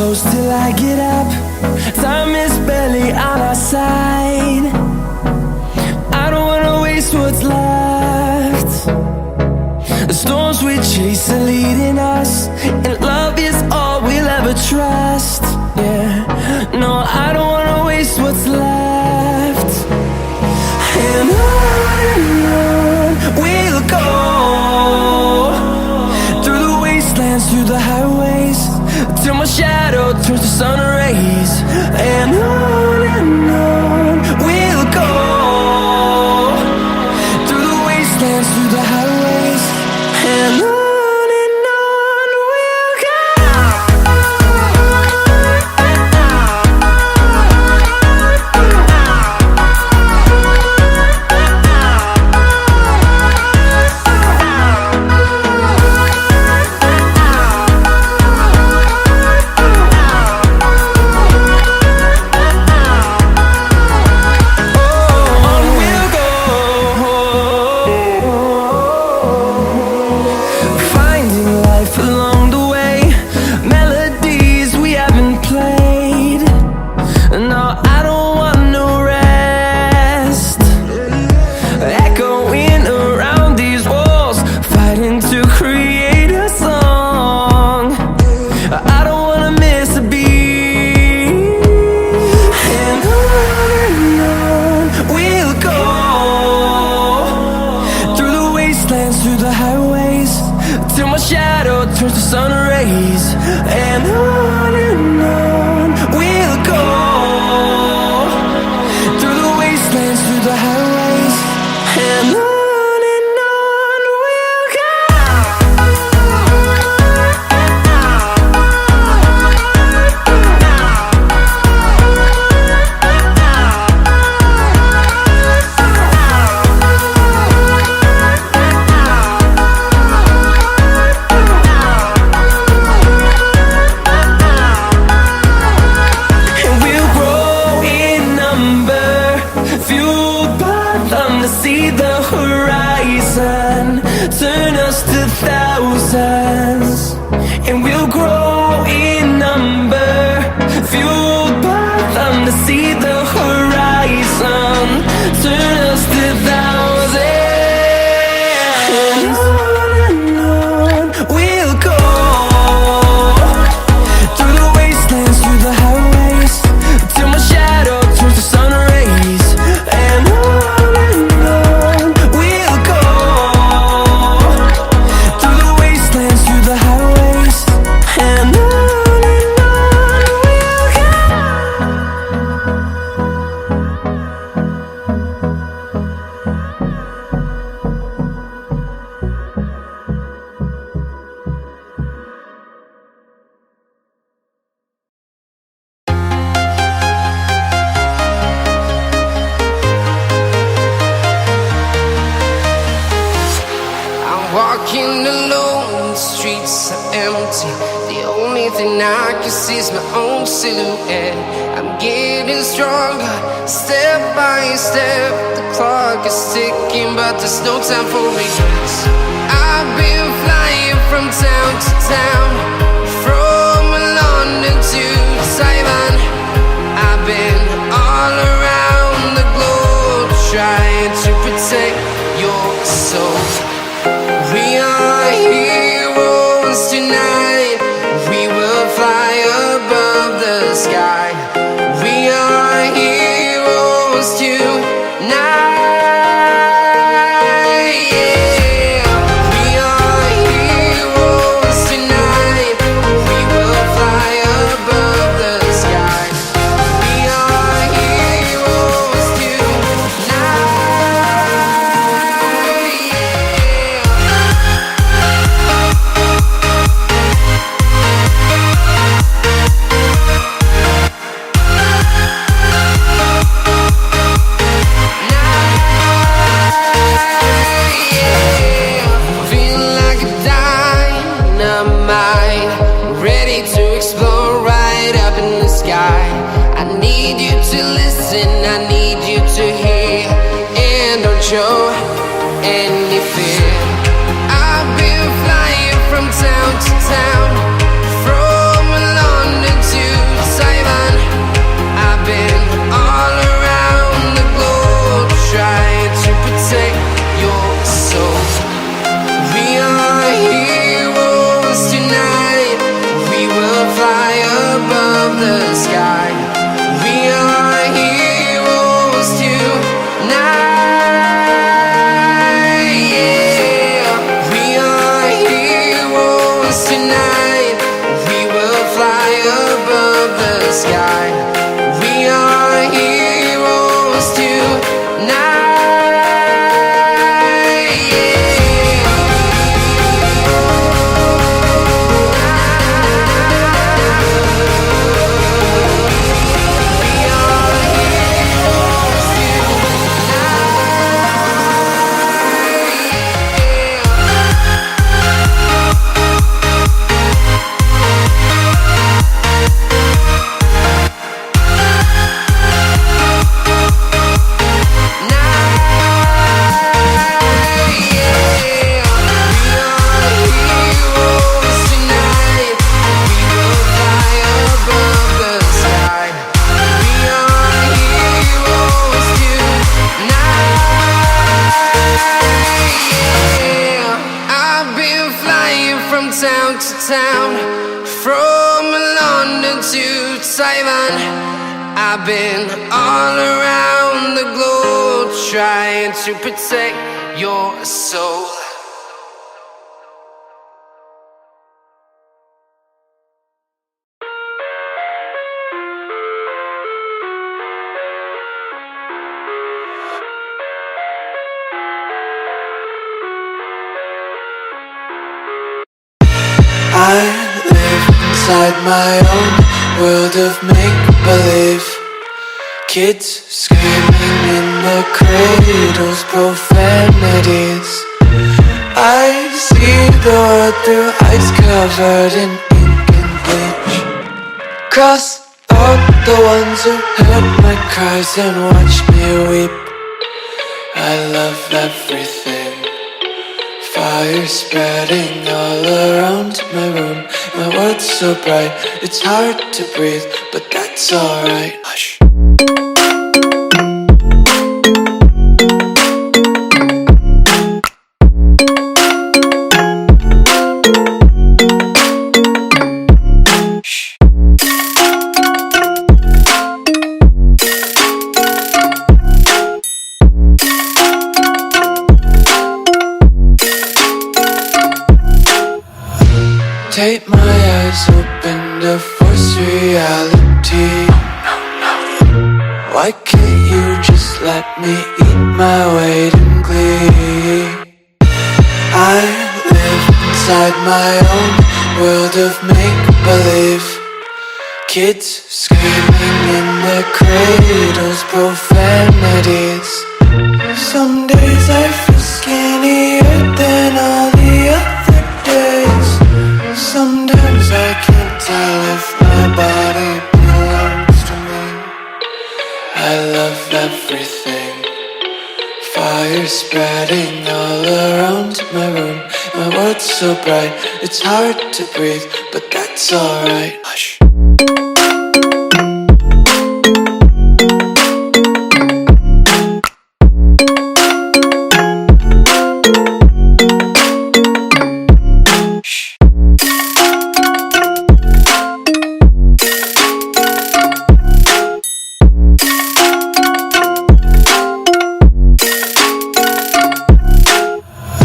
close till I get up. Time is barely on our side. I don't wanna waste what's left. The storms we chase are leading us, and love is all we'll ever trust. Yeah, no, I don't wanna waste what's left. And on we'll go, through the wastelands, through the highways, till my shadow turns to sun rays. And on we'll go, through the wastelands, through the highways, and on we'll go. Through the highways, till my shadow turns to sun rays. And on we'll go, through the wastelands, through the highways, and on we'll go. See the horizon turn us to thousands, and we'll grow in number, fueled by them. To see the horizon turn us to thousands, and on we'll go, through the wastelands, through the highways, till my shadow turns to sun rays. And walking alone, the streets are empty. The only thing I can see is my own silhouette. I'm getting stronger, step by step. The clock is ticking, but there's no time for regrets. I've been flying from town to town, from London to Taiwan. I've been all around the globe, trying to protect your soul. We are heroes tonight. We will fly above the sky. We are heroes tonight. Yeah. We are heroes tonight. We will fly above the sky. We are heroes tonight. Show any fear. I've been flying from town to town, from London to town, from London to Taiwan. I've been all around the globe trying to protect your soul. I live inside my own world of make-believe. Kids screaming in the cradles, profanities. I see the world through ice covered in ink and bleach. Cross out the ones who heard my cries and watched me weep. I love everything. Fire spreading all around my room. My world's so bright, it's hard to breathe, but that's alright. Hush. Take my eyes open to force reality. Why can't you just let me eat my weight in glee? I live inside my own world of make-believe. Kids screaming in their cradles, profanities. Some days I feel skinnier than all the other days. Sometimes I can't tell if my body belongs to me. I love everything. Fire spreading all around my room. My world's so bright, it's hard to breathe, but that's alright. Hush.